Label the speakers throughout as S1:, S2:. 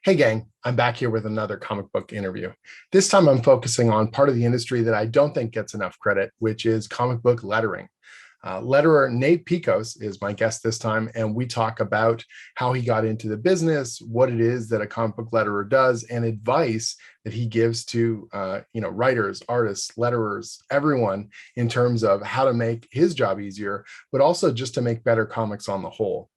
S1: Hey gang, I'm back here with another comic book interview. This time I'm focusing on part of the industry that I don't think gets enough credit, which is comic book lettering. Letterer Nate Piekos is my guest this time, and we talk about how he got into the business, what it is that a comic book letterer does, and advice that he gives to writers, artists, letterers, everyone in terms of how to make his job easier, but also just to make better comics on the whole.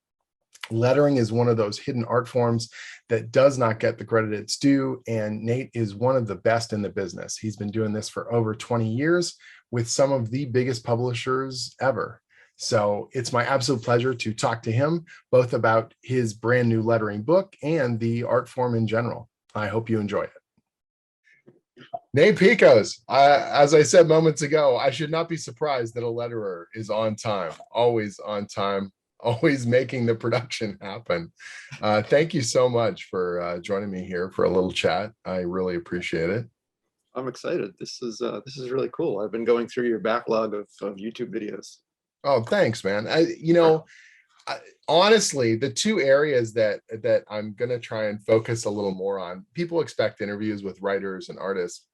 S1: Lettering is one of those hidden art forms that does not get the credit it's due, and Nate is one of the best in the business. He's been doing this for over 20 years with some of the biggest publishers ever. So it's my absolute pleasure to talk to him both about his brand new lettering book and the art form in general. I hope you enjoy it. Nate Piekos, as I said moments ago, I should not be surprised that a letterer is on time, always on time, always making the production happen. Thank you so much for joining me here for a little chat. I really appreciate it.
S2: I'm excited. This is really cool. I've been going through your backlog of YouTube videos.
S1: Oh, thanks, man. Honestly, the two areas that I'm going to try and focus a little more on, people expect interviews with writers and artists.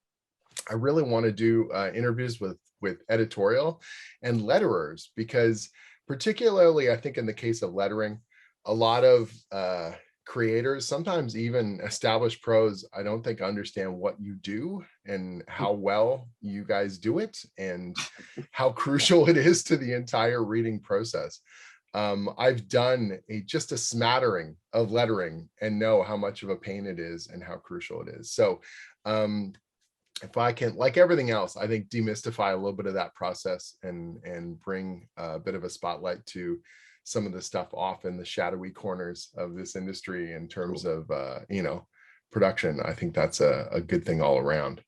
S1: I really want to do interviews with editorial and letterers, because particularly I think in the case of lettering, a lot of creators, sometimes even established pros, I don't think understand what you do and how well you guys do it and how crucial it is to the entire reading process. I've done just a smattering of lettering and know how much of a pain it is and how crucial it is. So if I can, like everything else, I think demystify a little bit of that process and bring a bit of a spotlight to some of the stuff off in the shadowy corners of this industry in terms of production. I think that's a good thing all around.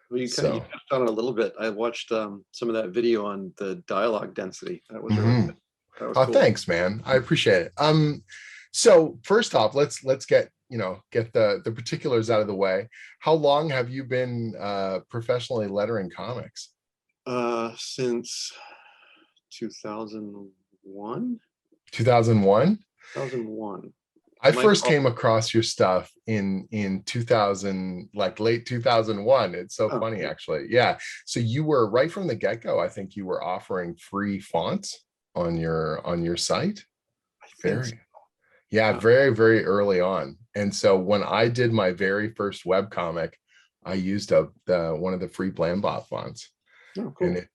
S2: Well, you touched on it a little bit. I watched some of that video on the dialogue density. That was really good. That was cool.
S1: Thanks, man. I appreciate it. So first off, let's get the particulars out of the way. How long have you been professionally lettering comics?
S2: Since 2001.
S1: 2001?
S2: 2001.
S1: I first came across your stuff in 2000, like late 2001. It's so funny, actually. Yeah. So you were right from the get-go, I think you were offering free fonts on your site. Very, very early on. And so when I did my very first webcomic, I used one of the free Blambot fonts. Oh, cool. And it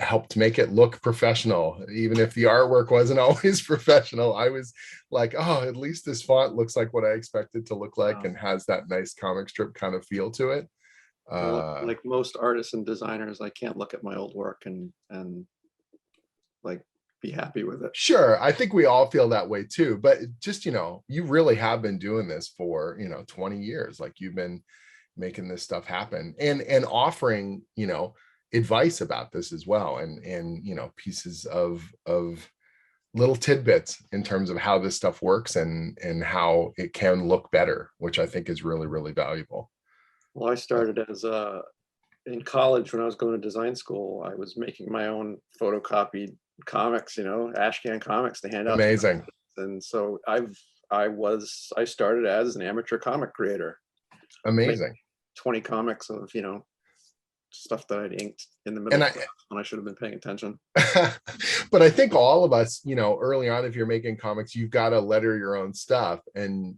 S1: helped make it look professional. Even if the artwork wasn't always professional, I was like, oh, at least this font looks like what I expected to look like and has that nice comic strip kind of feel to it.
S2: Well, like most artists and designers, I can't look at my old work and like be happy with it.
S1: Sure, I think we all feel that way too, but just you really have been doing this for 20 years. Like, you've been making this stuff happen and offering advice about this as well, and pieces of little tidbits in terms of how this stuff works and how it can look better, which I think is really, really valuable.
S2: Well, I started as in college when I was going to design school. I was making my own photocopied comics, Ashcan comics to hand out.
S1: Amazing.
S2: And so I started as an amateur comic creator.
S1: Amazing.
S2: 20 comics of stuff that I'd inked in the middle when I should have been paying attention.
S1: But I think all of us, early on, if you're making comics, you've got to letter your own stuff and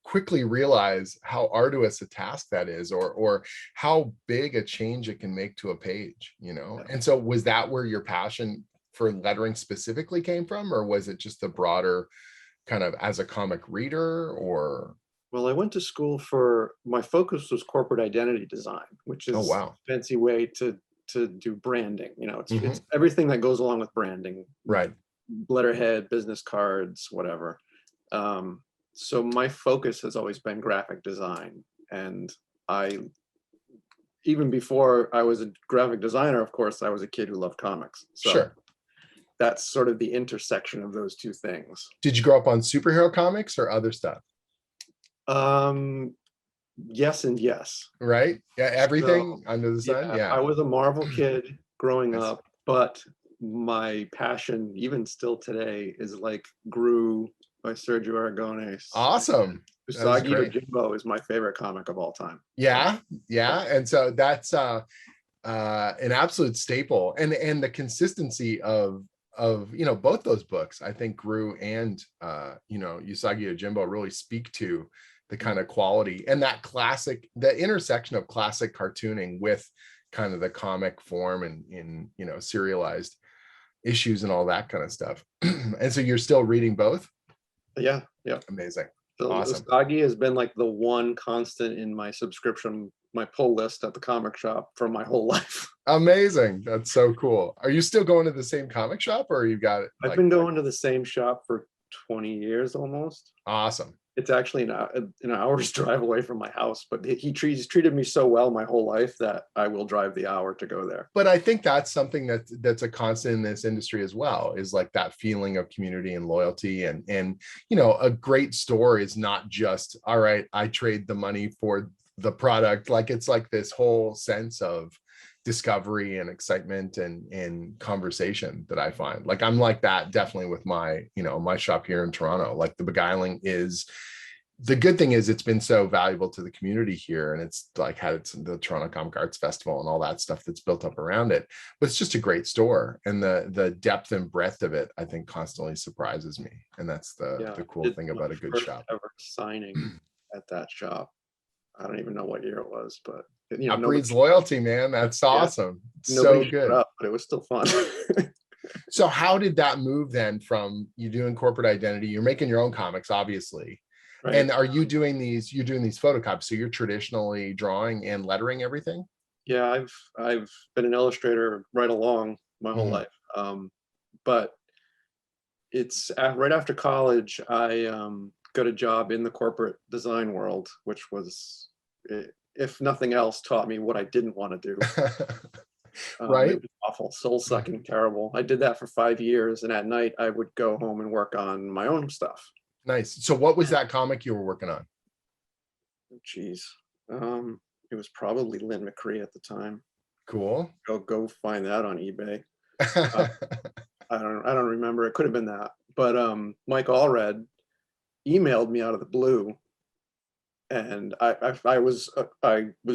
S1: quickly realize how arduous a task that is, or how big a change it can make to a page, And so was that where your passion for lettering specifically came from, or was it just the broader kind of as a comic reader? Or
S2: well, I went to school my focus was corporate identity design, which is a fancy way to do branding. It's everything that goes along with branding,
S1: right?
S2: Letterhead, business cards, whatever. So my focus has always been graphic design, and even before I was a graphic designer, of course, I was a kid who loved comics. So
S1: sure.
S2: That's sort of the intersection of those two things.
S1: Did you grow up on superhero comics or other stuff?
S2: Yes and yes.
S1: Right? Yeah, everything under the sun. Yeah.
S2: I was a Marvel kid growing up, but my passion, even still today, is like Gru by Sergio Aragonés.
S1: Awesome.
S2: Usagi Yojimbo is my favorite comic of all time.
S1: Yeah, yeah. And so that's an absolute staple. And the consistency of both those books, I think Gru and Usagi Yojimbo really speak to the kind of quality and that classic, the intersection of classic cartooning with kind of the comic form and in serialized issues and all that kind of stuff. And so you're still reading both?
S2: Yeah.
S1: Amazing.
S2: So
S1: awesome.
S2: Usagi has been like the one constant in my subscription, my pull list at the comic shop for my whole life.
S1: Amazing. That's so cool. Are you still going to the same comic shop, or you got it?
S2: I've been going to the same shop for 20 years almost.
S1: Awesome.
S2: It's actually an hour's drive away from my house, but he's treated me so well my whole life that I will drive the hour to go there.
S1: But I think that's something that's a constant in this industry as well, is like that feeling of community and loyalty. And a great store is not just, all right, I trade the money for the product. Like, it's like this whole sense of discovery and excitement and conversation that I find. Like, I'm like that definitely with my shop here in Toronto. Like, the beguiling is, the good thing is it's been so valuable to the community here, and it's like had the Toronto Comic Arts Festival and all that stuff that's built up around it. But it's just a great store, and the depth and breadth of it, I think, constantly surprises me. And that's the cool thing about a good shop.
S2: Ever signing at that shop, I don't even know what year it was, but
S1: that breeds loyalty, man. That's awesome. So good.
S2: Up, but it was still fun.
S1: So how did that move then from you doing corporate identity? You're making your own comics, obviously. Right. And are you doing these? You're doing these photocopies, so you're traditionally drawing and lettering everything.
S2: Yeah, I've been an illustrator right along my whole life, but it's right after college. I got a job in the corporate design world, which was, if nothing else, taught me what I didn't want to do.
S1: Right?
S2: It was awful, soul-sucking, terrible. I did that for 5 years, and at night I would go home and work on my own stuff.
S1: Nice. So what was that comic you were working on?
S2: Geez. It was probably Lynn McCree at the time.
S1: Cool.
S2: Go find that on eBay. I don't remember. It could have been that. But Mike Allred emailed me out of the blue, and I was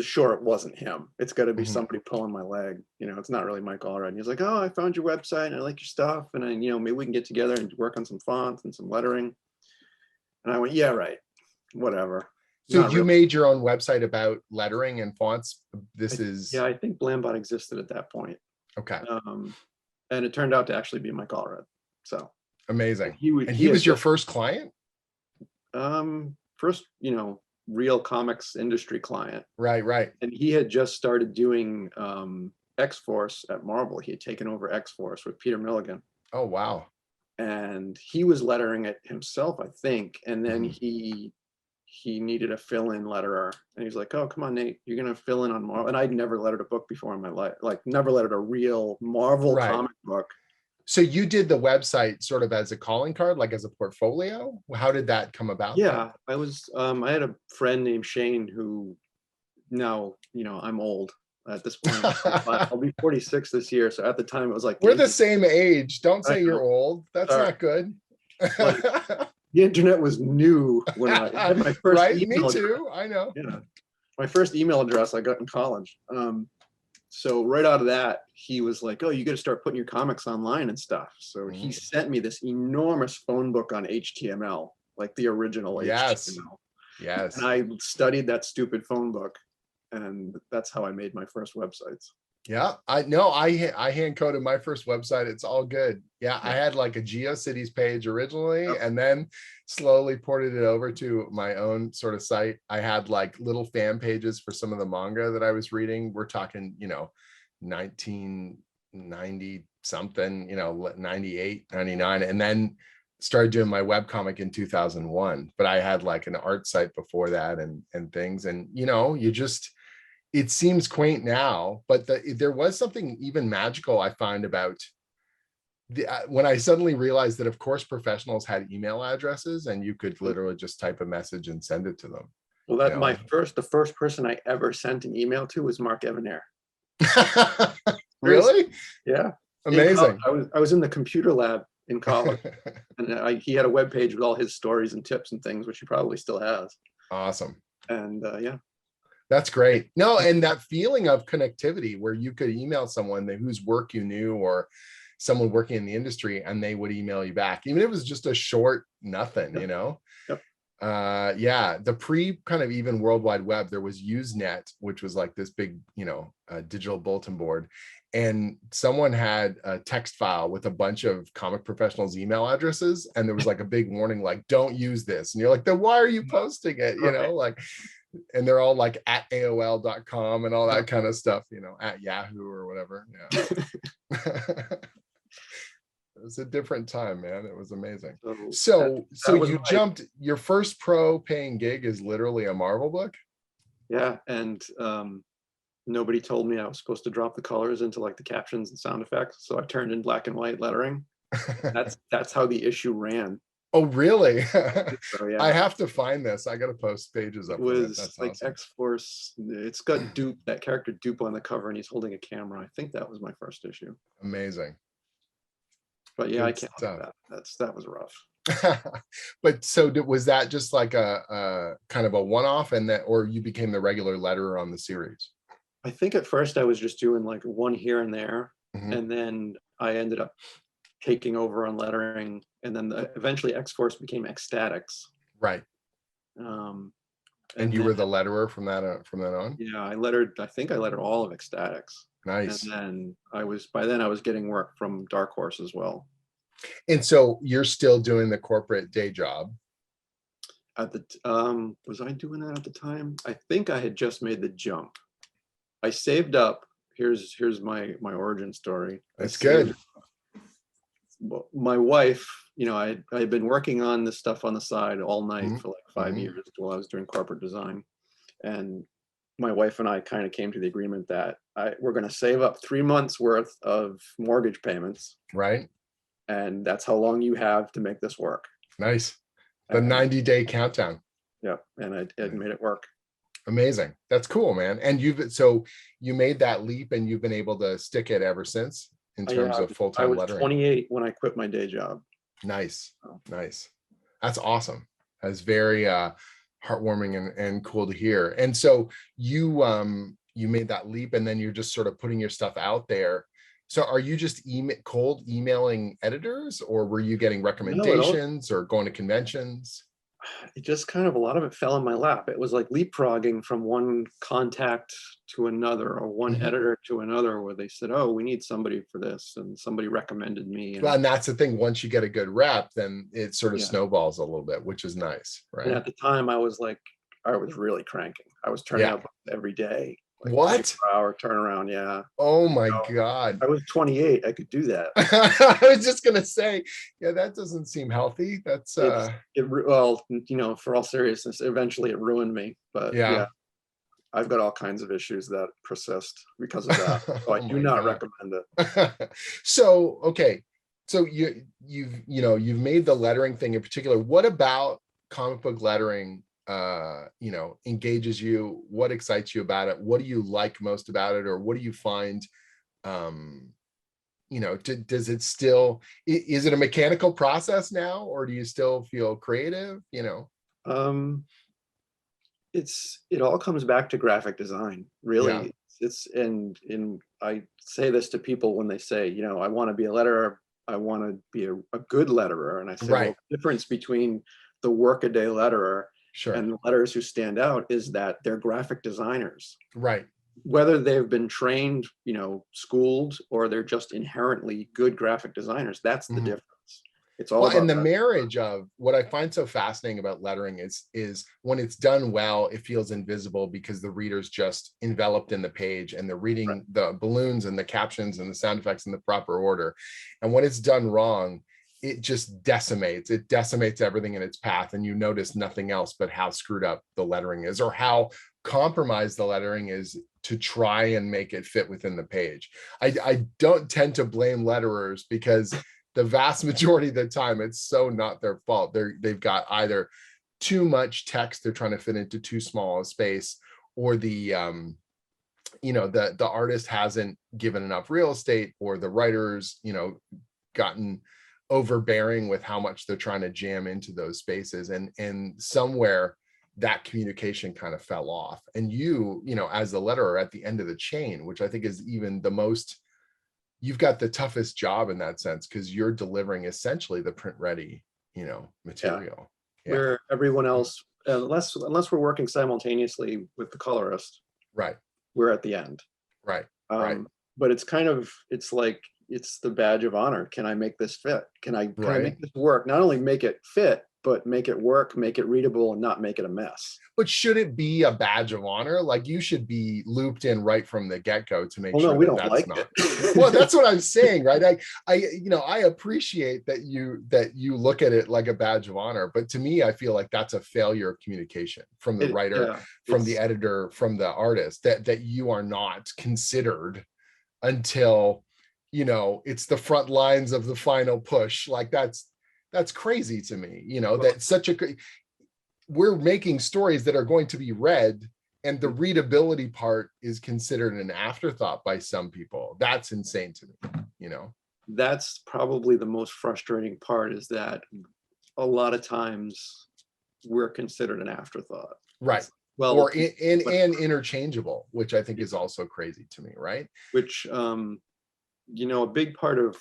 S2: sure it wasn't him. It's got to be somebody pulling my leg. It's not really Mike Allred. And he's like, "Oh, I found your website and I like your stuff, and maybe we can get together and work on some fonts and some lettering." And I went, "Yeah, right, whatever."
S1: So you made your own website about lettering and fonts.
S2: Yeah, I think Blambot existed at that point.
S1: Okay.
S2: And it turned out to actually be Mike Allred. So
S1: amazing. He was your first client?
S2: First, real comics industry client.
S1: Right.
S2: And he had just started doing X-Force at Marvel. He had taken over X-Force with Peter Milligan.
S1: Oh, wow.
S2: And he was lettering it himself, I think. And then he needed a fill-in letterer. And he's like, "Oh, come on, Nate, you're going to fill in on Marvel." And I'd never lettered a book before in my life, like never lettered a real Marvel comic book. So
S1: you did the website sort of as a calling card, like as a portfolio? How did that come about?
S2: Yeah, I had a friend named Shane who now, I'm old at this point. I'll be 46 this year. So at the time it was like,
S1: we're the same age. Don't say you're old. That's not good.
S2: The internet was new when I had my first email.
S1: Me too. I know.
S2: Yeah. My first email address I got in college. So right out of that, he was like, "Oh, you got to start putting your comics online and stuff." So he sent me this enormous phone book on HTML, like the original HTML.
S1: Yes.
S2: And I studied that stupid phone book, and that's how I made my first websites.
S1: Yeah, I hand coded my first website. It's all good. Yeah, I had like a GeoCities page originally, and then slowly ported it over to my own sort of site. I had like little fan pages for some of the manga that I was reading. We're talking, 1990 something, 98, 99, and then started doing my webcomic in 2001. But I had like an art site before that and things, and it seems quaint now, but there was something even magical I find about when I suddenly realized that, of course, professionals had email addresses and you could literally just type a message and send it to them.
S2: Well, the first person I ever sent an email to was Mark Evanier.
S1: Really?
S2: Yeah.
S1: Amazing.
S2: I was in the computer lab in college. And he had a web page with all his stories and tips and things, which he probably still has.
S1: Awesome.
S2: And yeah.
S1: That's great. No, and that feeling of connectivity where you could email someone whose work you knew, or someone working in the industry, and they would email you back, even if it was just a short nothing,
S2: Yep.
S1: you know?
S2: Yep.
S1: Yeah, the pre kind of even World Wide Web, there was Usenet, which was like this big, digital bulletin board. And someone had a text file with a bunch of comic professionals' email addresses. And there was like a big warning, like, don't use this. And you're like, then why are you posting it? Like, and they're all like at AOL.com and all that kind of stuff, at Yahoo or whatever. Yeah. It was a different time, man. It was amazing. So you jumped, your first pro paying gig is literally a Marvel book?
S2: Yeah. And nobody told me I was supposed to drop the colors into like the captions and sound effects. So I turned in black and white lettering. That's how the issue ran.
S1: Oh, really?
S2: So, yeah.
S1: I have to find this. I got to post pages up.
S2: It was
S1: That's
S2: like
S1: awesome.
S2: X-Force. It's got Dupe, that character Dupe on the cover, and he's holding a camera. I think that was my first issue.
S1: Amazing.
S2: But yeah, I can't do that. That was rough.
S1: But so was that just like a kind of a one-off, or you became the regular letterer on the series?
S2: I think at first I was just doing like one here and there,
S1: Mm-hmm.
S2: and then I ended up taking over on lettering, and then eventually X-Force became Ecstatics.
S1: Right. And you were the letterer from that on?
S2: Yeah, I think I lettered all of Ecstatics.
S1: Nice.
S2: And then by then I was getting work from Dark Horse as well.
S1: And so you're still doing the corporate day job?
S2: At the was I doing that at the time? I think I had just made the jump. I saved up. Here's my origin story.
S1: That's good.
S2: My wife, I had been working on this stuff on the side all night for like 5 years while I was doing corporate design. And my wife and I kind of came to the agreement that we're going to save up 3 months worth of mortgage payments.
S1: Right.
S2: And that's how long you have to make this work.
S1: Nice. The 90-day countdown.
S2: Yeah. And I made it work.
S1: Amazing. That's cool, man. And you made that leap and you've been able to stick it ever since in terms of full-time lettering.
S2: I was 28 when I quit my day job.
S1: Nice. Nice. That's awesome. That's very heartwarming and cool to hear. And so you made that leap, and then you're just sort of putting your stuff out there. So are you just cold emailing editors, or were you getting recommendations or going to conventions?
S2: It just kind of, a lot of it fell in my lap. It was like leapfrogging from one contact to another, or one editor to another, where they said, oh, we need somebody for this, and somebody recommended me.
S1: Well, and that's the thing. Once you get a good rep, then it sort of snowballs a little bit, which is nice, right?
S2: And at the time I was really cranking. I was turning up every day. Like
S1: what?
S2: 4-hour turnaround, yeah.
S1: Oh my God.
S2: I was 28. I could do that.
S1: I was just gonna say, yeah, that doesn't seem healthy. That's
S2: well, for all seriousness, eventually it ruined me. But yeah, I've got all kinds of issues that persist because of that. So I do not recommend it.
S1: So okay, so you've made the lettering thing in particular. What about comic book lettering engages you? What excites you about it? What do you like most about it? Or what do you find, does it still, is it a mechanical process now, or do you still feel creative?
S2: It all comes back to graphic design, really. And I say this to people when they say, I want to be a letterer, I want to be a good letterer. And I say, well, the difference between the workaday letterer and the letters who stand out is that they're graphic designers. Right. Whether they've been trained, schooled, or they're just inherently good graphic designers, that's the difference. It's all about
S1: and the marriage of what I find so fascinating about lettering is when it's done well, it feels invisible because the reader's just enveloped in the page and they're reading the balloons and the captions and the sound effects in the proper order. And when it's done wrong, it just decimates everything in its path, and you notice nothing else but how screwed up the lettering is, or how compromised the lettering is to try and make it fit within the page. I don't tend to blame letterers, because the vast majority of the time it's so not their fault. They've got either too much text they're trying to fit into too small a space, or the artist hasn't given enough real estate, or the writers gotten overbearing with how much they're trying to jam into those spaces, and somewhere that communication kind of fell off. And you know, as the letterer at the end of the chain, which I think is even the most, you've got the toughest job in that sense, because you're delivering essentially the print ready, you know, material. Yeah.
S2: Where everyone else, unless we're working simultaneously with the colorist,
S1: Right.
S2: we're at the end.
S1: Right. Right.
S2: But it's kind of, it's like, it's the badge of honor. Can I make this fit? Can I
S1: Right.
S2: make this work? Not only make it fit, but make it work, make it readable, and not make it a mess.
S1: But should it be a badge of honor? Like, you should be looped in right from the get-go to make
S2: Well,
S1: sure
S2: no, we
S1: that
S2: don't
S1: that's
S2: like
S1: not.
S2: it.
S1: Well, that's what I'm saying, right? You know, I appreciate that you look at it like a badge of honor, but to me, I feel like that's a failure of communication from the writer, from the editor, from the artist, that you are not considered until, you know, it's the front lines of the final push. Like, that's crazy to me, you know. That's such a, we're making stories that are going to be read, and the readability part is considered an afterthought by some people. That's insane to me, you know.
S2: That's probably the most frustrating part, is that a lot of times we're considered an afterthought.
S1: Right.
S2: Well,
S1: or and interchangeable, which I think is also crazy to me, right?
S2: Which, you know, a big part of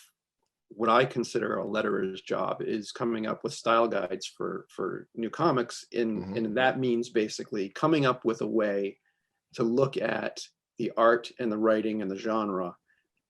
S2: what I consider a letterer's job is coming up with style guides for new comics. And that means basically coming up with a way to look at the art and the writing and the genre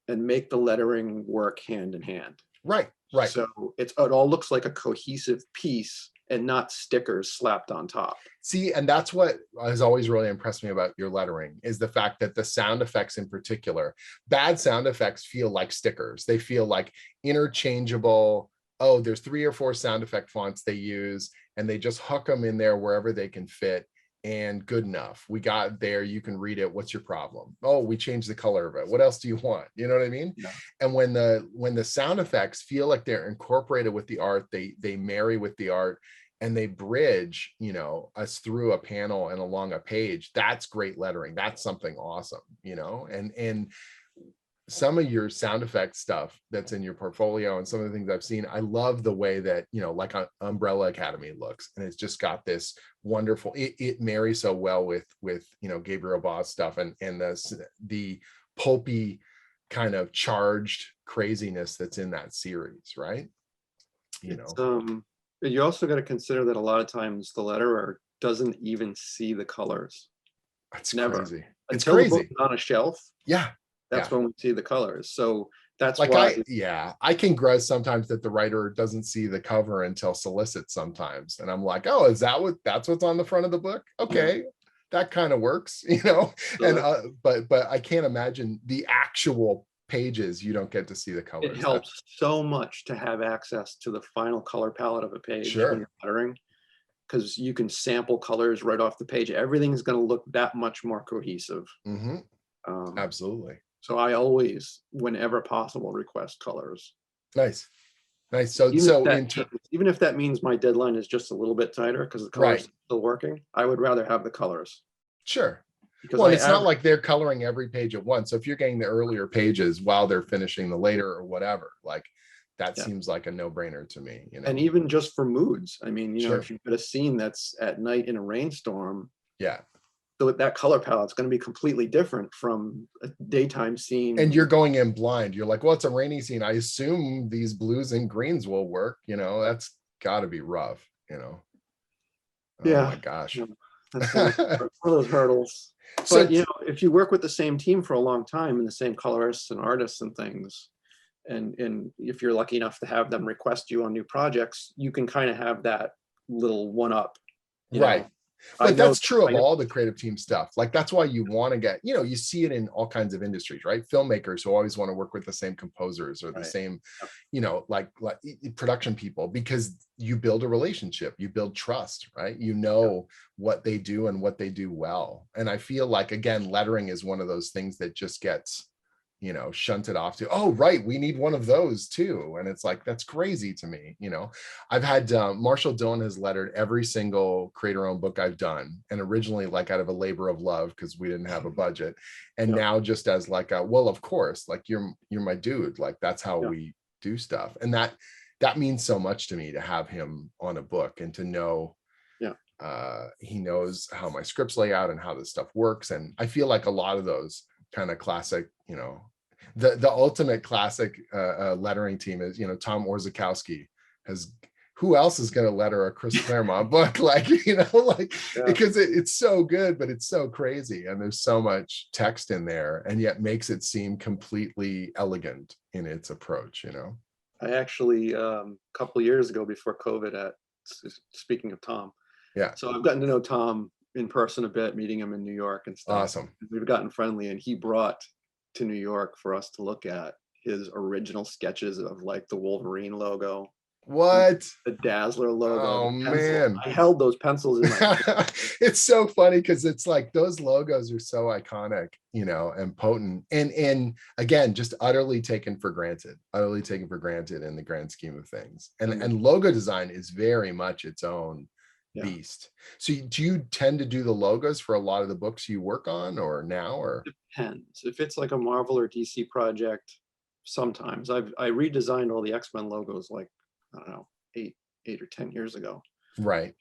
S2: and make the lettering work hand in hand.
S1: Right, right.
S2: So it all looks like a cohesive piece and not stickers slapped on top.
S1: See, and that's what has always really impressed me about your lettering, is the fact that the sound effects in particular, bad sound effects feel like stickers. They feel like interchangeable. Oh, there's 3 or 4 sound effect fonts they use, and they just hook them in there wherever they can fit, and good enough. We got there, you can read it. What's your problem? Oh, we changed the color of it. What else do you want? You know what I mean?
S2: Yeah.
S1: And when the sound effects feel like they're incorporated with the art, they marry with the art, and they bridge, you know, us through a panel and along a page, that's great lettering. That's something awesome, you know. And some of your sound effect stuff that's in your portfolio and some of the things I've seen, I love the way that, you know, like Umbrella Academy looks, and it's just got this wonderful, it marries so well with you know, Gabriel Bau's stuff, and the pulpy kind of charged craziness that's in that series, right? You know,
S2: you also got to consider that a lot of times the letterer doesn't even see the colors.
S1: That's crazy. It's
S2: Until
S1: crazy.
S2: the book's on a shelf.
S1: Yeah.
S2: That's when we see the colors. So that's
S1: like
S2: why
S1: I can grudge sometimes that the writer doesn't see the cover until solicit sometimes. And I'm like, oh, that's what's on the front of the book? Okay. Yeah. That kind of works, you know. And but I can't imagine the actual pages, you don't get to see the colors.
S2: It helps so much to have access to the final color palette of a page when you're lettering, because you can sample colors right off the page. Everything's going to look that much more cohesive.
S1: Absolutely.
S2: So I always, whenever possible, request colors.
S1: Nice. So
S2: even if that means my deadline is just a little bit tighter because the colors are still working, I would rather have the colors.
S1: Sure. Because it's not like they're coloring every page at once. So if you're getting the earlier pages while they're finishing the later or whatever, like that seems like a no-brainer to me. You know? And
S2: even just for moods, I mean, you know, if you've got a scene that's at night in a rainstorm, so that color palette's going to be completely different from a daytime scene.
S1: And you're going in blind. You're like, well, it's a rainy scene. I assume these blues and greens will work. You know, that's got to be rough. You know. Oh my gosh.
S2: That's one of those hurdles. But you know, if you work with the same team for a long time and the same colorists and artists and things, and if you're lucky enough to have them request you on new projects, you can kind of have that little one-up.
S1: Right. But that's true of all the creative team stuff. Like, that's why you want to get, you know, you see it in all kinds of industries, right? Filmmakers who always want to work with the same composers or the same, you know, like production people, because you build a relationship, you build trust, right? You know what they do and what they do well. And I feel like, again, lettering is one of those things that just gets, you know, shunted off to, oh, right, we need one of those too. And it's like, that's crazy to me. You know, I've had Marshall Dillon has lettered every single creator-owned book I've done. And originally, like, out of a labor of love, because we didn't have a budget. And now just as like, well, of course, like, you're my dude. Like, that's how we do stuff. And that that means so much to me to have him on a book and to know
S2: Yeah.
S1: he knows how my scripts lay out and how this stuff works. And I feel like a lot of those kind of classic, the ultimate classic lettering team is, Tom Orzechowski has, who else is going to letter a Chris Claremont book? Like, because it's so good, but it's so crazy. And there's so much text in there and yet makes it seem completely elegant in its approach,
S2: I actually, a couple of years ago before COVID, speaking of Tom.
S1: Yeah.
S2: So I've gotten to know Tom in person a bit, meeting him in New York and stuff.
S1: Awesome.
S2: We've gotten friendly, and he brought to New York for us to look at his original sketches of like the Wolverine logo.
S1: What?
S2: The Dazzler logo.
S1: Oh man.
S2: I held those pencils in my hand.
S1: It's so funny because it's like those logos are so iconic, and potent. And again, just utterly taken for granted in the grand scheme of things. And logo design is very much its own beast. So do you tend to do the logos for a lot of the books you work on or now, or?
S2: Depends. If it's like a Marvel or DC project, sometimes I redesigned all the X-Men logos like, I don't know, 8 or 10 years ago.
S1: Right.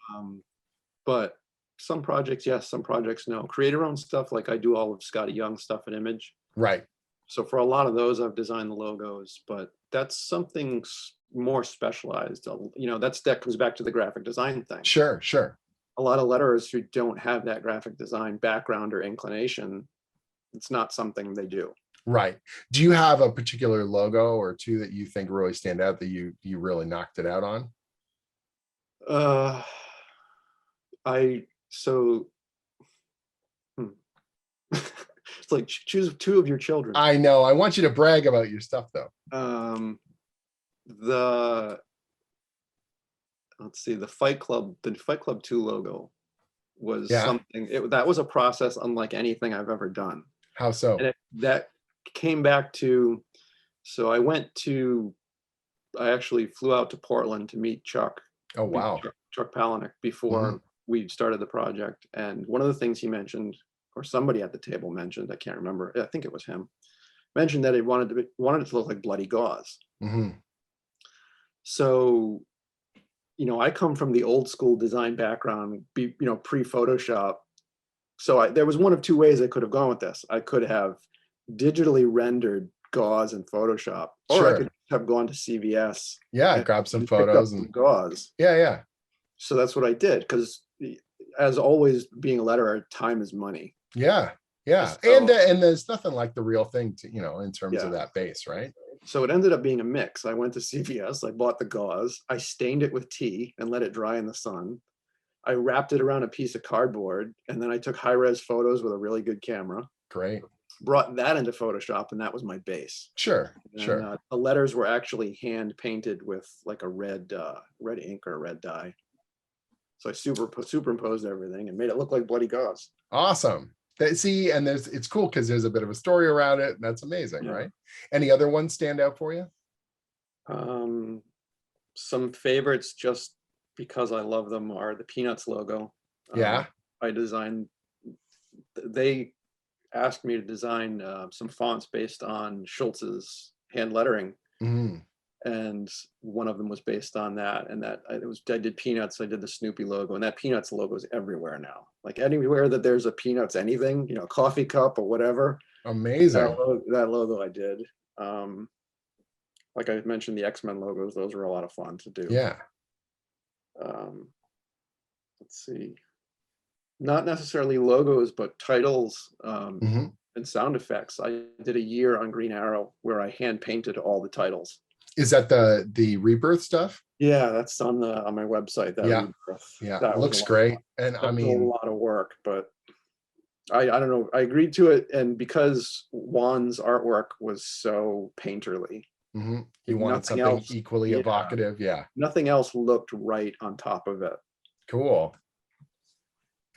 S2: But some projects, yes, some projects, no. Creator-owned stuff, like I do all of Scotty Young stuff at Image.
S1: Right.
S2: So for a lot of those, I've designed the logos, but that's something more specialized. That comes back to the graphic design thing.
S1: Sure.
S2: A lot of letterers who don't have that graphic design background or inclination, it's not something they do.
S1: Right. Do you have a particular logo or two that you think really stand out that you really knocked it out on?
S2: It's like choose two of your children.
S1: I know. I want you to brag about your stuff though.
S2: Let's see, the Fight Club 2 logo was something, that was a process unlike anything I've ever done.
S1: How so?
S2: And that came back to, so I actually flew out to Portland to meet Chuck.
S1: Oh, wow.
S2: Chuck Palahniuk before we started the project. And one of the things he mentioned, or somebody at the table mentioned, I can't remember, I think it was him, mentioned that he wanted it to look like bloody gauze. So, I come from the old school design background, pre-Photoshop. So there was one of two ways I could have gone with this. I could have digitally rendered gauze in Photoshop, or I could have gone to CVS.
S1: Yeah, grab some photos and
S2: gauze.
S1: Yeah.
S2: So that's what I did, because as always, being a letterer, time is money.
S1: Yeah. So, and there's nothing like the real thing to, in terms of that base, right?
S2: So it ended up being a mix. I went to CVS, I bought the gauze, I stained it with tea and let it dry in the sun. I wrapped it around a piece of cardboard, and then I took high-res photos with a really good camera.
S1: Great.
S2: Brought that into Photoshop, and that was my base.
S1: Sure.
S2: The letters were actually hand painted with like a red ink or a red dye. So I superimposed everything and made it look like bloody gauze.
S1: Awesome. See, and it's cool because there's a bit of a story around it, and that's amazing, right? Any other ones stand out for you?
S2: Some favorites, just because I love them, are the Peanuts logo. They asked me to design some fonts based on Schultz's hand lettering. And one of them was based on that, and I did Peanuts, I did the Snoopy logo, and that Peanuts logo is everywhere now. Like anywhere that there's a Peanuts anything, coffee cup or whatever.
S1: Amazing.
S2: That logo I did. Like I mentioned, the X-Men logos, those were a lot of fun to do.
S1: Yeah.
S2: Let's see. Not necessarily logos, but titles and sound effects. I did a year on Green Arrow where I hand painted all the titles.
S1: Is that the Rebirth stuff?
S2: Yeah, that's on my website.
S1: That looks great. And I mean,
S2: a lot of work, but I don't know. I agreed to it, and because Juan's artwork was so painterly,
S1: you wanted something equally evocative. Yeah.
S2: Nothing else looked right on top of it.
S1: Cool.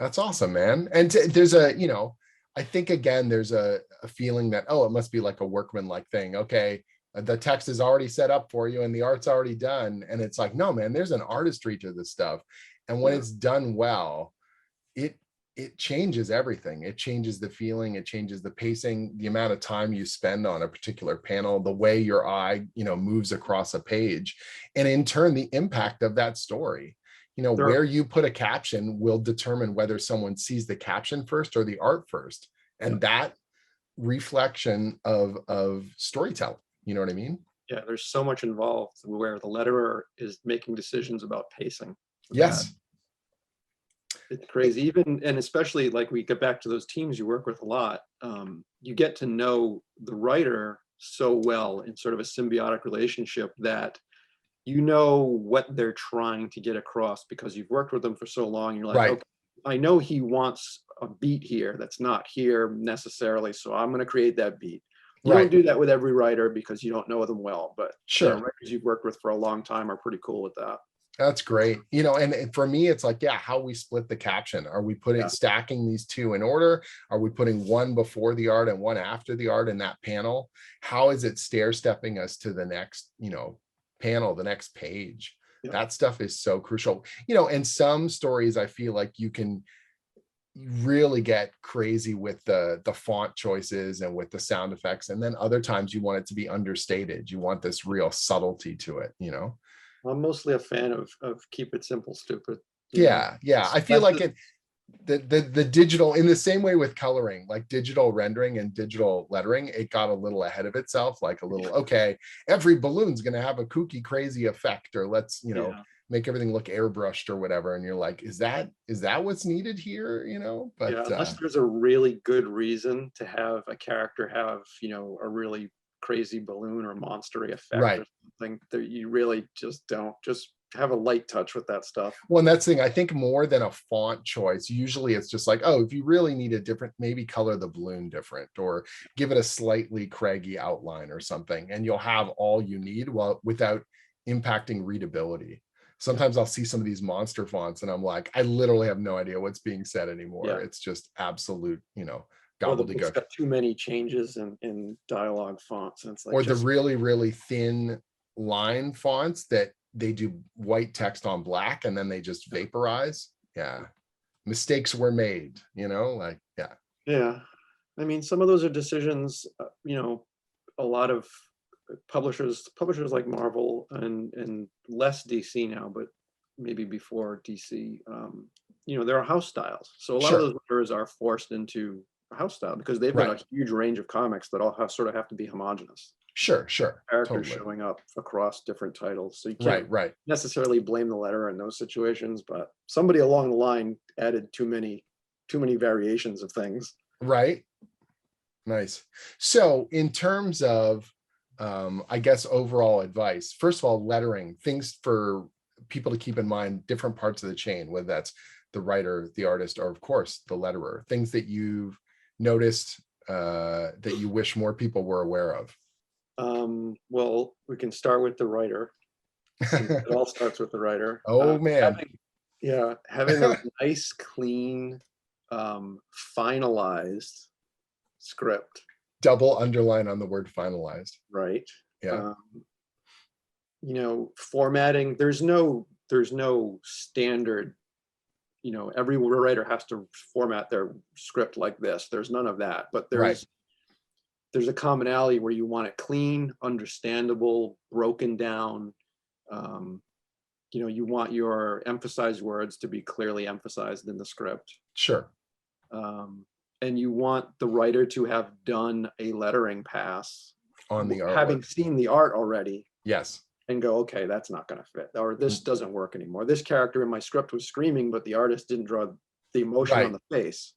S1: That's awesome, man. And there's I think again, there's a feeling that, it must be like a workman-like thing. Okay. The text is already set up for you and the art's already done. And it's like, no, man, there's an artistry to this stuff. And when it's done well, it it changes everything. It changes the feeling, it changes the pacing, the amount of time you spend on a particular panel, the way your eye, moves across a page, and in turn, the impact of that story.
S2: There,
S1: Where you put a caption will determine whether someone sees the caption first or the art first. And that reflection of storytelling, you know what I mean?
S2: yeah, there's so much involved where the letterer is making decisions about pacing.
S1: Yes.
S2: It's crazy. Even, and especially like we get back to those teams you work with a lot, you get to know the writer so well in sort of a symbiotic relationship that you know what they're trying to get across because you've worked with them for so long. You're like,
S1: Right.
S2: okay, I know he wants a beat here that's not here necessarily, so I'm going to create that beat. You don't do that with every writer because you don't know them well, but
S1: sure,
S2: writers you've worked with for a long time are pretty cool with that.
S1: that's great. And for me, it's like, yeah, how we split the caption. Are we stacking these two in order? Are we putting one before the art and one after the art in that panel? How is it stair stepping us to the next, panel, the next page? That stuff is so crucial. And some stories I feel like you can really get crazy with the font choices and with the sound effects, and then other times you want it to be understated. You want this real subtlety to it.
S2: I'm mostly a fan of keep it simple, stupid.
S1: Yeah. I feel like the digital, in the same way with coloring, like digital rendering and digital lettering, it got a little ahead of itself, like a little, okay, every balloon's going to have a kooky crazy effect, or let's make everything look airbrushed or whatever, and you're like, is that what's needed here? But
S2: unless there's a really good reason to have a character have a really crazy balloon or monstery effect or something, that you really just don't, just have a light touch with that stuff.
S1: Well, and that's the thing, I think more than a font choice, usually it's just like, oh, if you really need a different, maybe color the balloon different, or give it a slightly craggy outline or something, and you'll have all you need without impacting readability. Sometimes I'll see some of these monster fonts and I'm like, I literally have no idea what's being said anymore. It's just absolute, gobbledygook.
S2: Got too many changes in dialogue fonts, and it's like,
S1: or the really, really thin line fonts that they do white text on black and then they just vaporize. Mistakes were made, like,
S2: I mean, some of those are decisions, a lot of publishers like Marvel and less DC now, but maybe before DC, there are house styles. So a lot of those writers are forced into a house style because they've got a huge range of comics that all have to be homogenous.
S1: Characters
S2: totally. Showing up across different titles, so you can't necessarily blame the letterer in those situations, but somebody along the line added too many variations of things.
S1: Nice. So in terms of I guess overall advice, first of all, lettering, things for people to keep in mind, different parts of the chain, whether that's the writer, the artist, or of course the letterer, things that you've noticed that you wish more people were aware of.
S2: Well, we can start with the writer. It all starts with the writer.
S1: Man.
S2: Having a nice, clean, finalized script.
S1: Double underline on the word finalized.
S2: Right. Formatting, there's no standard, every writer has to format their script like this. There's none of that, but there's a commonality where you want it clean, understandable, broken down. You want your emphasized words to be clearly emphasized in the script. And you want the writer to have done a lettering pass
S1: on the art,
S2: having seen the art already.
S1: Yes.
S2: And go, okay, that's not going to fit, or this doesn't work anymore. This character in my script was screaming, but the artist didn't draw the emotion on the face.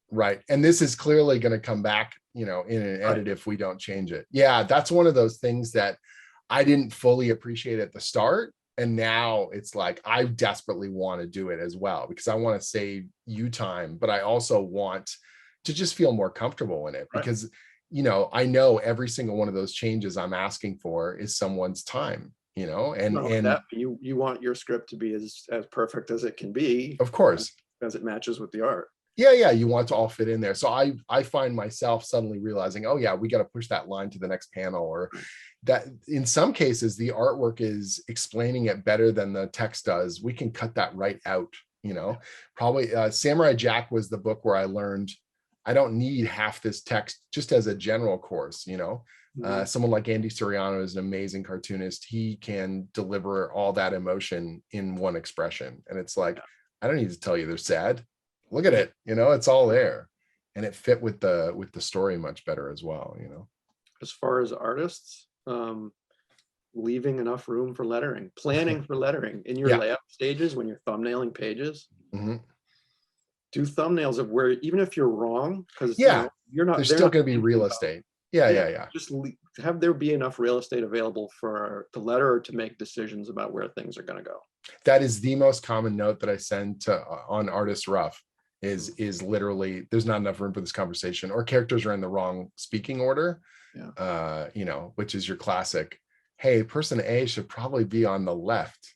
S2: And this is clearly going to come back, in an edit if we don't change it.
S1: That's one of those things that I didn't fully appreciate at the start. And now it's like, I desperately want to do it as well, because I want to save you time, but I also want to just feel more comfortable in it, because, I know every single one of those changes I'm asking for is someone's time, and
S2: you want your script to be as perfect as it can be,
S1: of course,
S2: as it matches with the art.
S1: You want to all fit in there. So I find myself suddenly realizing, oh yeah, we got to push that line to the next panel, or that in some cases the artwork is explaining it better than the text does. We can cut that right out, Probably Samurai Jack was the book where I learned I don't need half this text just as a general course. Someone like Andy Soriano is an amazing cartoonist. He can deliver all that emotion in one expression. And it's like, I don't need to tell you they're sad. Look at it, it's all there. And it fit with the story much better as well.
S2: As far as artists, leaving enough room for lettering, planning for lettering in your layout stages when you're thumbnailing pages. Do thumbnails of where, even if you're wrong, because you're not,
S1: there's still going to be real estate.
S2: Just have there be enough real estate available for the letterer to make decisions about where things are going to go.
S1: That is the most common note that I send to on Artist Rough is literally, there's not enough room for this conversation, or characters are in the wrong speaking order. Which is your classic, hey, person A should probably be on the left.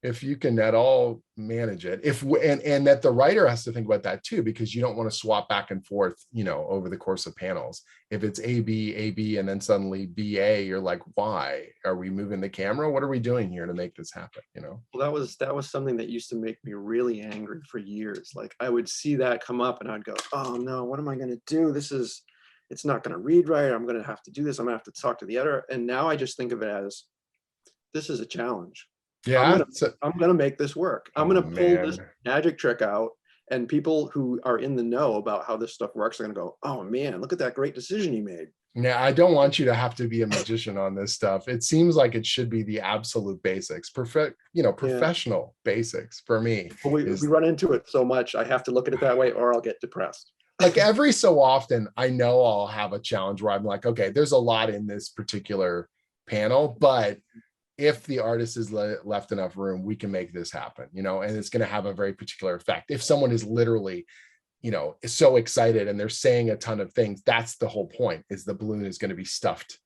S1: If you can at all manage it, and that the writer has to think about that too, because you don't want to swap back and forth, over the course of panels. If it's AB, and then suddenly BA, you're like, why are we moving the camera? What are we doing here to make this happen?
S2: Well, that was something that used to make me really angry for years. Like, I would see that come up and I'd go, oh no, what am I going to do? It's not going to read right. I'm going to have to do this. I'm going to have to talk to the editor. And now I just think of it as, this is a challenge. I'm going to make this work. I'm going to pull this magic trick out, and people who are in the know about how this stuff works are going to go, oh man, look at that great decision you made.
S1: Now, I don't want you to have to be a magician on this stuff. It seems like it should be the absolute basics, professional basics for me.
S2: We run into it so much. I have to look at it that way, or I'll get depressed.
S1: Like every so often, I know I'll have a challenge where I'm like, okay, there's a lot in this particular panel, but if the artist is left enough room, we can make this happen, and it's going to have a very particular effect. If someone is literally, is so excited and they're saying a ton of things, that's the whole point, is the balloon is going to be stuffed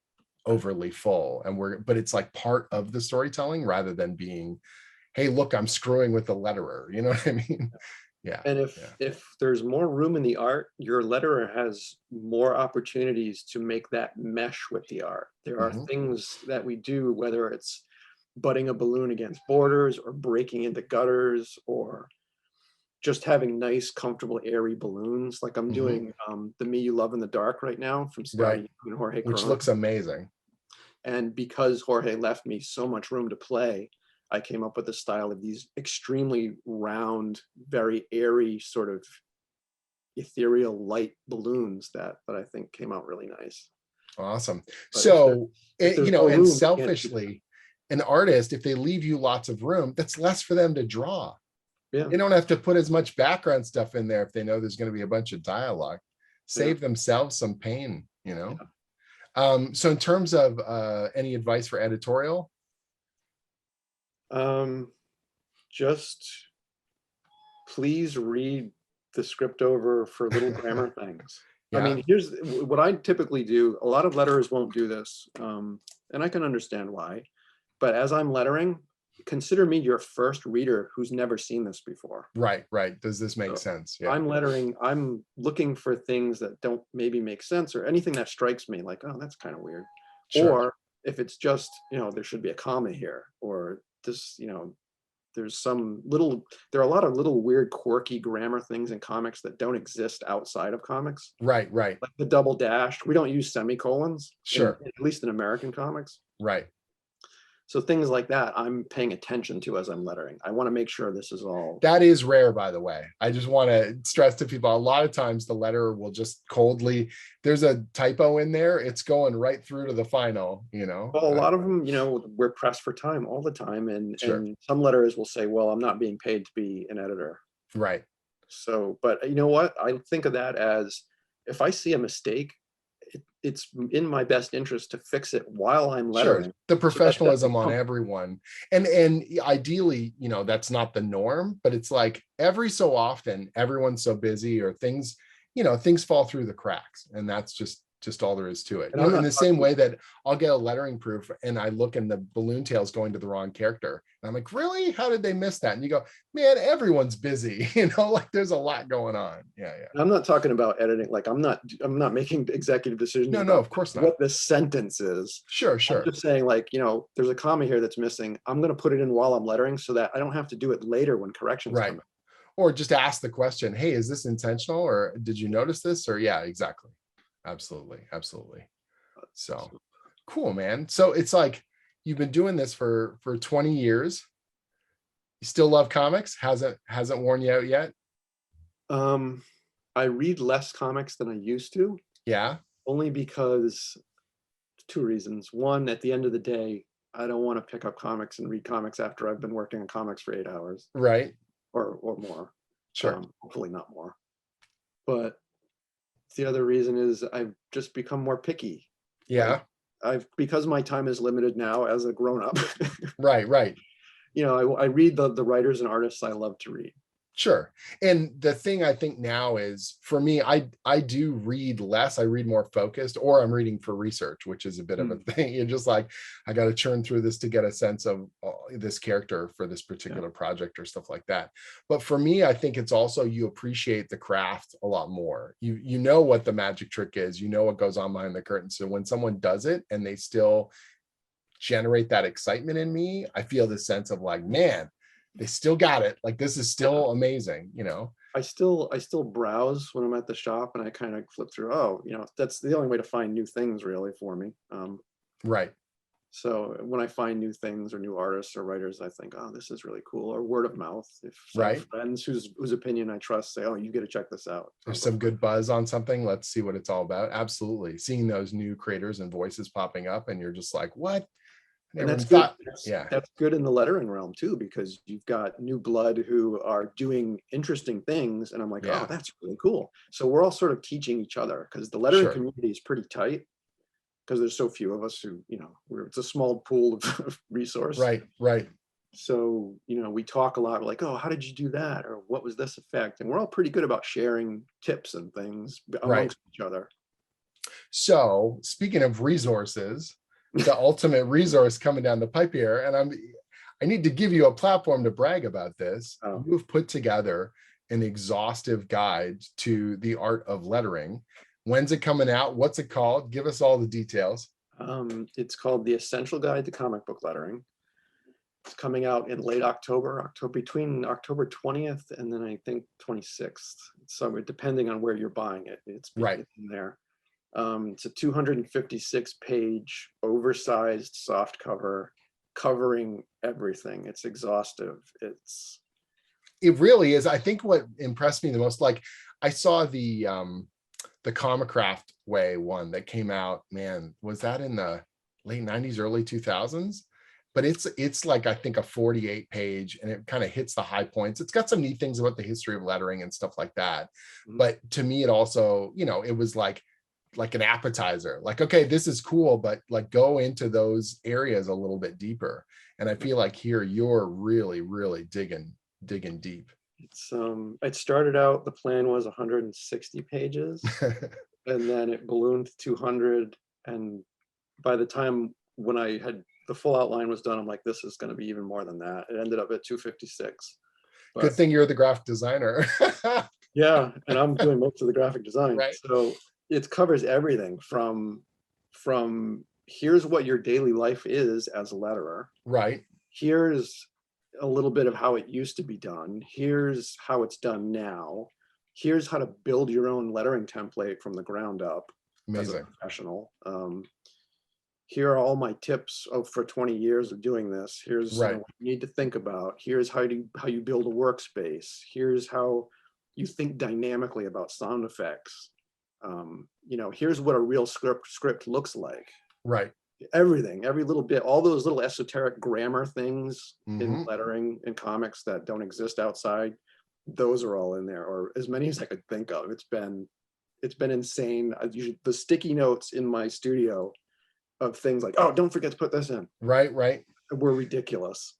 S1: overly full. But it's like part of the storytelling rather than being, hey, look, I'm screwing with the letterer. You know what I mean? Yeah.
S2: And if there's more room in the art, your letterer has more opportunities to make that mesh with the art. There are things that we do, whether it's butting a balloon against borders or breaking into gutters or just having nice, comfortable, airy balloons. Like I'm doing the Me You Love in the Dark right now from Scotty and Jorge
S1: Which
S2: Corona.
S1: looks amazing.
S2: And because Jorge left me so much room to play, I came up with a style of these extremely round, very airy, sort of ethereal light balloons that I think came out really nice.
S1: Awesome. But so, and selfishly, an artist, if they leave you lots of room, that's less for them to draw.
S2: Yeah.
S1: They don't have to put as much background stuff in there if they know there's going to be a bunch of dialogue. Save themselves some pain, So in terms of any advice for editorial?
S2: Just please read the script over for little grammar things. I mean, here's what I typically do. A lot of letterers won't do this, and I can understand why. But as I'm lettering, consider me your first reader who's never seen this before.
S1: Right. Does this make sense? Yeah.
S2: I'm lettering, I'm looking for things that don't maybe make sense, or anything that strikes me like, oh, that's kind of weird. Sure. Or if it's just, there should be a comma here, or this, there's there are a lot of little weird, quirky grammar things in comics that don't exist outside of comics.
S1: Right.
S2: Like the double dash. We don't use semicolons.
S1: Sure.
S2: At least in American comics.
S1: Right.
S2: So things like that, I'm paying attention to as I'm lettering. I want to make sure this is all.
S1: That is rare, by the way. I just want to stress to people, a lot of times the letterer will just coldly, there's a typo in there, it's going right through to the final,
S2: Well, a lot of them, we're pressed for time all the time. And some letterers will say, well, I'm not being paid to be an editor.
S1: Right.
S2: So, but you know what? I think of that as, if I see a mistake, it's in my best interest to fix it while I'm lettering.
S1: Sure. The professionalism on everyone. And ideally, that's not the norm, but it's like every so often, everyone's so busy, or things fall through the cracks. And that's just just all there is to it.
S2: And
S1: You
S2: I'm
S1: know, in
S2: not
S1: the same
S2: talking,
S1: way that I'll get a lettering proof and I look and the balloon tail's going to the wrong character. And I'm like, really? How did they miss that? And you go, man, everyone's busy. You know, like there's a lot going on. Yeah, yeah.
S2: I'm not talking about editing. Like I'm not making executive decisions
S1: No, no,
S2: about
S1: of course not.
S2: what the sentence is.
S1: Sure,
S2: I'm
S1: sure.
S2: just saying, like, you know, there's a comma here that's missing. I'm going to put it in while I'm lettering so that I don't have to do it later when corrections
S1: Right.
S2: come in.
S1: Or just ask the question, hey, is this intentional? Or did you notice this? Or yeah, exactly. Absolutely. Absolutely. So cool, man. So it's like you've been doing this for 20 years. You still love comics? Hasn't worn you out yet?
S2: I read less comics than I used to,
S1: Yeah.
S2: only because two reasons. One, at the end of the day, I don't want to pick up comics and read comics after I've been working on comics for 8 hours
S1: Right.
S2: or more.
S1: Sure.
S2: Hopefully not more. But the other reason is I've just become more picky.
S1: Yeah.
S2: Like because my time is limited now as a grown up.
S1: Right. Right.
S2: You know, I read the writers and artists I love to read.
S1: Sure. And the thing I think now is for me, I do read less. I read more focused, or I'm reading for research, which is a bit of a thing. You're just like, I got to churn through this to get a sense of this character for this particular project or stuff like that. But for me, I think it's also you appreciate the craft a lot more. You know what the magic trick is, you know what goes on behind the curtain. So when someone does it and they still generate that excitement in me, I feel this sense of like, man, they still got it. Like this is still amazing, you know.
S2: I still browse when I'm at the shop and I kind of flip through. Oh, you know, that's the only way to find new things really for me.
S1: Right.
S2: So when I find new things or new artists or writers, I think, oh, this is really cool. Or word of mouth. If some
S1: Right.
S2: friends whose opinion I trust say, oh, you got to check this out.
S1: There's some good buzz on something. Let's see what it's all about. Absolutely. Seeing those new creators and voices popping up, and you're just like, what?
S2: And that's
S1: Thought.
S2: good.
S1: Yeah.
S2: That's good in the lettering realm too, because you've got new blood who are doing interesting things. And I'm like,
S1: Yeah.
S2: oh, that's really cool. So we're all sort of teaching each other because the lettering
S1: Sure.
S2: community is pretty tight because there's so few of us who, you know, it's a small pool of resource.
S1: Right. Right.
S2: So, you know, we talk a lot. We're like, oh, how did you do that? Or what was this effect? And we're all pretty good about sharing tips and things amongst each other.
S1: So speaking of resources, the ultimate resource coming down the pipe here, and I need to give you a platform to brag about this.
S2: Oh.
S1: You've put together an exhaustive guide to the art of lettering. When's it coming out? What's it called? Give us all the details.
S2: It's called The Essential Guide to Comic Book Lettering. It's coming out in late October, between October 20th and then I think 26th. So depending on where you're buying it, it's in there. It's a 256-page, oversized soft cover covering everything. It's exhaustive.
S1: It really is. I think what impressed me the most, like I saw the Comicraft Way one that came out, man, was that in the late 90s, early 2000s? But it's like, I think a 48 page, and it kind of hits the high points. It's got some neat things about the history of lettering and stuff like that. But to me, it also, you know, it was like an appetizer, like, okay, this is cool, but like go into those areas a little bit deeper. And I feel like here you're really, really digging deep.
S2: It started out, the plan was 160 pages and then it ballooned to 200. And by the time when I had the full outline was done, I'm like, this is going to be even more than that. It ended up at 256. But,
S1: good thing you're the graphic designer.
S2: Yeah, and I'm doing most of the graphic design.
S1: Right.
S2: So it covers everything from here's what your daily life is as a letterer.
S1: Right.
S2: Here's a little bit of how it used to be done. Here's how it's done now. Here's how to build your own lettering template from the ground up.
S1: Amazing.
S2: As a professional. Here are all my tips for 20 years of doing this. Here's what you need to think about. Here's how you build a workspace. Here's how you think dynamically about sound effects. You know, here's what a real script looks like.
S1: Right.
S2: Everything, every little bit, all those little esoteric grammar things in lettering and comics that don't exist outside, those are all in there, or as many as I could think of. It's been insane. The sticky notes in my studio of things like, oh, don't forget to put this in.
S1: Right.
S2: Were ridiculous.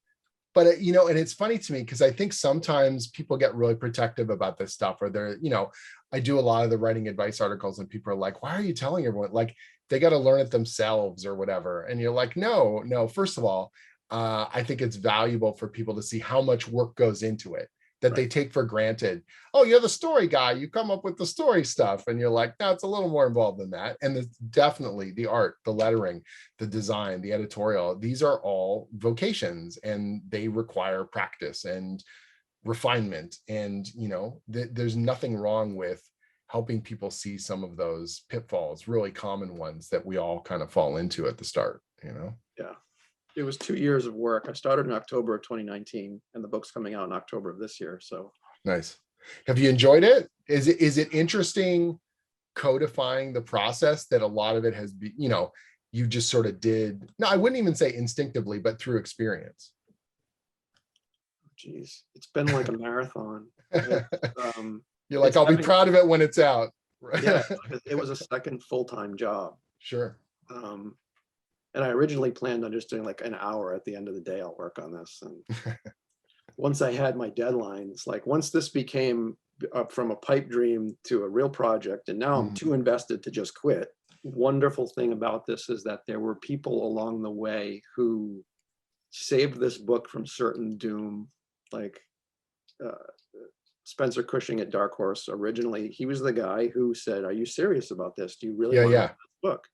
S1: But you know, and it's funny to me because I think sometimes people get really protective about this stuff, or they're, you know, I do a lot of the writing advice articles and people are like, why are you telling everyone? Like they got to learn it themselves or whatever. And you're like, no, first of all, I think it's valuable for people to see how much work goes into it that they
S2: Right.
S1: take for granted. Oh, you're the story guy. You come up with the story stuff. And you're like, no, it's a little more involved than that. And it's definitely the art, the lettering, the design, the editorial. These are all vocations and they require practice and refinement. And, you know, there's nothing wrong with helping people see some of those pitfalls, really common ones that we all kind of fall into at the start, you know?
S2: Yeah. It was 2 years of work. I started in October of 2019, and the book's coming out in October of this year. So
S1: Nice. Have you enjoyed it? Is it interesting codifying the process that a lot of it has been, you know, you just sort of did, no, I wouldn't even say instinctively, but through experience.
S2: geez, it's been like a marathon.
S1: You're like,
S2: It's
S1: I'll be
S2: having,
S1: proud of it when it's out.
S2: yeah, it was a second full-time job.
S1: Sure.
S2: Um, and I originally planned on just doing like an hour at the end of the day. I'll work on this. And once I had my deadlines, like once this became up from a pipe dream to a real project, and now I'm too invested to just quit. Wonderful thing about this is that there were people along the way who saved this book from certain doom, like uh, Spencer Cushing at Dark Horse. Originally, he was the guy who said, "Are you serious about this? Do you really
S1: Yeah,
S2: want to
S1: yeah.
S2: write this book?"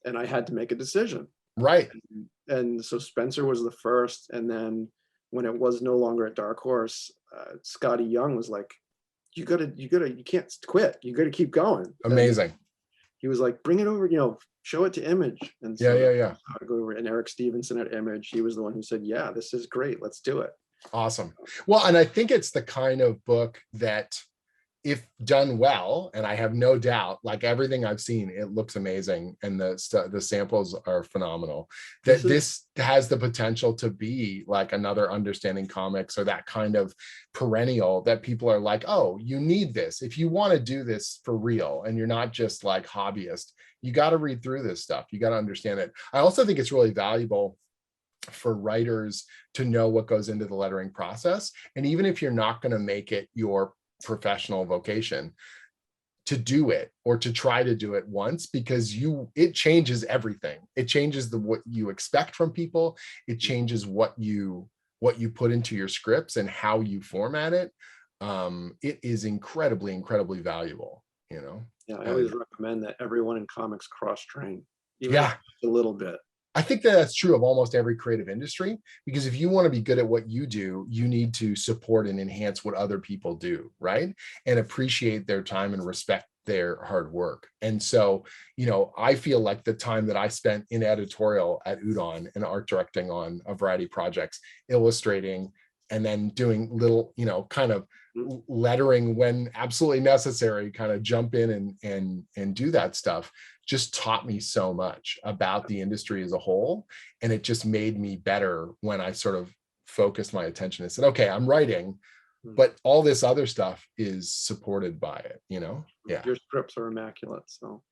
S2: And I had to make a decision.
S1: Right.
S2: And so Spencer was the first. And then when it was no longer at Dark Horse, Scotty Young was like, you can't quit. You gotta keep going. And
S1: Amazing.
S2: he was like, bring it over, show it to Image. And
S1: Yeah,
S2: so
S1: yeah, yeah.
S2: I go over, and Eric Stevenson at Image, he was the one who said, yeah, this is great. Let's do it.
S1: Awesome. Well, and I think it's the kind of book that if done well, and I have no doubt, like everything I've seen, it looks amazing, and the samples are phenomenal. That this has the potential to be like another Understanding Comics, or that kind of perennial that people are like, oh, you need this if you want to do this for real, and you're not just like hobbyist. You got to read through this stuff. You got to understand it. I also think it's really valuable for writers to know what goes into the lettering process, and even if you're not going to make it your professional vocation, to do it or to try to do it once, because it changes everything. It changes what you expect from people. It changes what you put into your scripts and how you format it. It is incredibly valuable, you know.
S2: Yeah, I always recommend that everyone in comics cross train, even
S1: Yeah,
S2: a little bit.
S1: I think that that's true of almost every creative industry, because if you want to be good at what you do, you need to support and enhance what other people do, right? And appreciate their time and respect their hard work. And so, you know, I feel like the time that I spent in editorial at Udon and art directing on a variety of projects, illustrating, and then doing little, you know, kind of lettering when absolutely necessary, kind of jump in and do that stuff, just taught me so much about the industry as a whole. And it just made me better when I sort of focused my attention and said, okay, I'm writing, but all this other stuff is supported by it, you know? Yeah.
S2: Your scripts are immaculate. So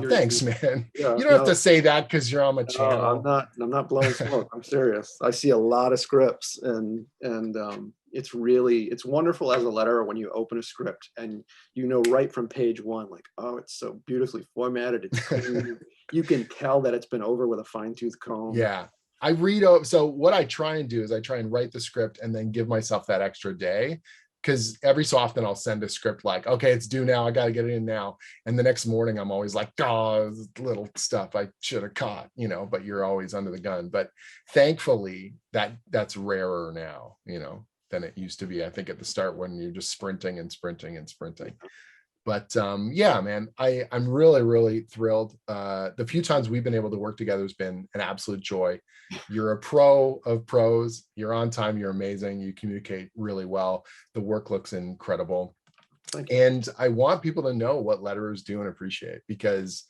S1: thanks, man.
S2: Yeah,
S1: you don't have to say that because you're on my channel.
S2: I'm not blowing smoke. I'm serious. I see a lot of scripts, and it's wonderful as a letterer when you open a script and you know right from page one, like, oh, it's so beautifully formatted. It's clean. You can tell that it's been over with a fine-tooth comb.
S1: Yeah. I read, so what I try and do is I try and write the script and then give myself that extra day, because every so often I'll send a script like, okay, it's due now, I got to get it in now. And the next morning I'm always like, oh, little stuff I should have caught, you know, but you're always under the gun. But thankfully that's rarer now, you know, than it used to be, I think, at the start, when you're just sprinting and sprinting and sprinting. But yeah, man, I'm really thrilled. The few times we've been able to work together has been an absolute joy. You're a pro of pros. You're on time. You're amazing. You communicate really well. The work looks incredible.
S2: Thank you.
S1: And I want people to know what letterers do and appreciate, because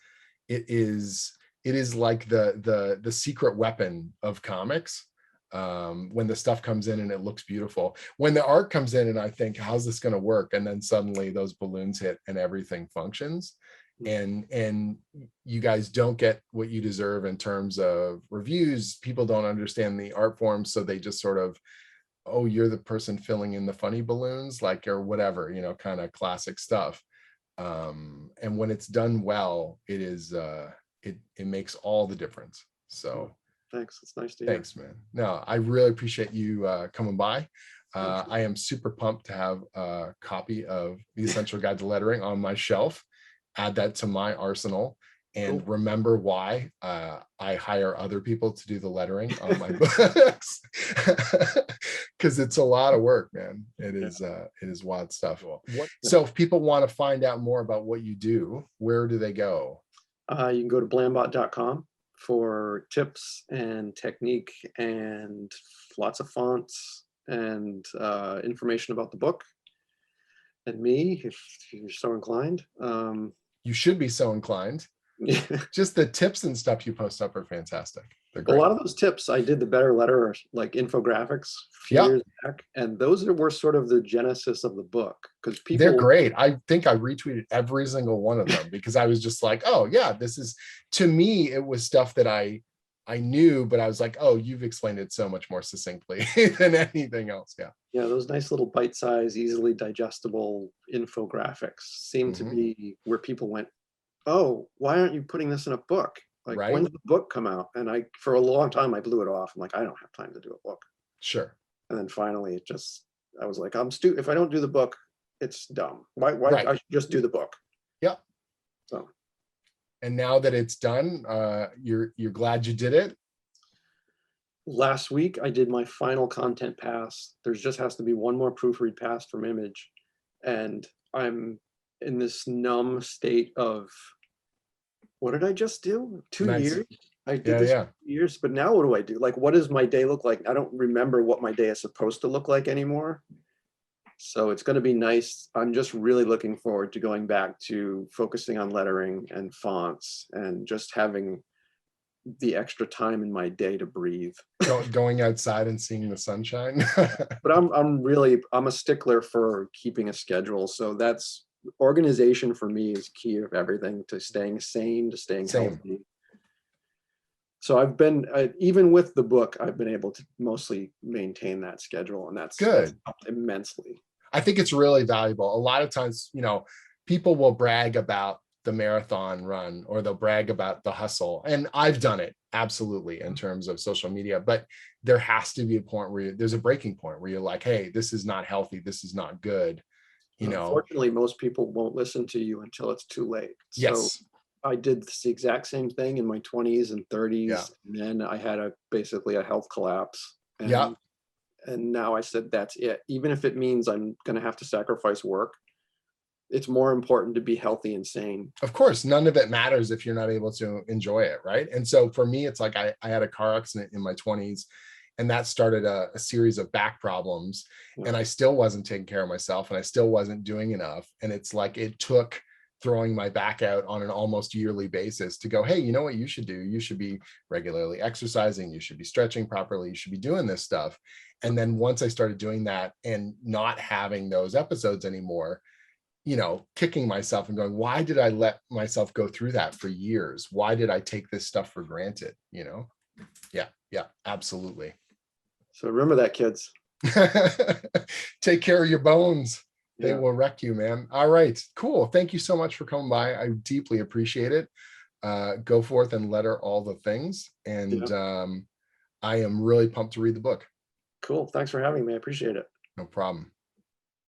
S1: it is like the secret weapon of comics. When the stuff comes in and it looks beautiful, when the art comes in and I think, how's this going to work, and then suddenly those balloons hit and everything functions, and you guys don't get what you deserve in terms of reviews. People don't understand the art form, so they just sort of, oh, you're the person filling in the funny balloons, like, or whatever, kind of classic stuff. And when it's done well, it is it makes all the difference. So
S2: thanks, it's nice to hear.
S1: Thanks, man. No, I really appreciate you coming by. I am super pumped to have a copy of The Essential Guide to Lettering on my shelf. Add that to my arsenal, and
S2: Cool.
S1: remember why I hire other people to do the lettering on my books, because it's a lot of work, man. It is wild stuff. So if people want to find out more about what you do, where do they go?
S2: You can go to blambot.com for tips and technique and lots of fonts and information about the book and me, if you're so inclined.
S1: You should be so inclined. Just the tips and stuff you post up are fantastic. They're great.
S2: A lot of those tips, I did the Better Letter, like infographics a few years back, and those were sort of the genesis of the book, because people,
S1: they're great. I think I retweeted every single one of them because I was just like, oh yeah, this is, to me, it was stuff that I knew, but I was like, oh, you've explained it so much more succinctly than anything else.
S2: Yeah, those nice little bite-sized, easily digestible infographics seem to be where people went, oh, why aren't you putting this in a book? Like, when did the book come out? And for a long time, I blew it off. I'm like, I don't have time to do a book.
S1: Sure.
S2: And then finally, I was like, I'm stupid. If I don't do the book, it's dumb. Why I should just do the book.
S1: Yeah.
S2: So.
S1: And now that it's done, you're glad you did it?
S2: Last week, I did my final content pass. There just has to be one more proofread pass from Image. And I'm in this numb state of, what did I just do? 2 years? I did this 2 years, but now what do I do? Like, what does my day look like? I don't remember what my day is supposed to look like anymore. So it's going to be nice. I'm just really looking forward to going back to focusing on lettering and fonts and just having the extra time in my day to breathe.
S1: Going outside and seeing the sunshine.
S2: But I'm a stickler for keeping a schedule. So that's, organization for me is key of everything, to staying sane, to staying healthy. So I've been, even with the book, I've been able to mostly maintain that schedule, and that's good. That's helped immensely.
S1: I think it's really valuable. A lot of times, people will brag about the marathon run, or they'll brag about the hustle. And I've done it, absolutely, in terms of social media, but there has to be a point where there's a breaking point where you're like, hey, this is not healthy. This is not good.
S2: Unfortunately, most people won't listen to you until it's too late. So I did the exact same thing in my 20s and 30s. And then I had basically a health collapse. And now I said, that's it. Even if it means I'm going to have to sacrifice work, it's more important to be healthy and sane.
S1: Of course, none of it matters if you're not able to enjoy it, right? And so for me, it's like I had a car accident in my 20s, and that started a series of back problems, and I still wasn't taking care of myself, and I still wasn't doing enough. And it's like, it took throwing my back out on an almost yearly basis to go, hey, you know what you should do? You should be regularly exercising. You should be stretching properly. You should be doing this stuff. And then once I started doing that and not having those episodes anymore, kicking myself and going, why did I let myself go through that for years? Why did I take this stuff for granted? Yeah, absolutely.
S2: So remember that, kids.
S1: Take care of your bones. They will wreck you, man. All right, cool. Thank you so much for coming by. I deeply appreciate it. Go forth and letter all the things. And I am really pumped to read the book.
S2: Cool. Thanks for having me. I appreciate it.
S1: No problem.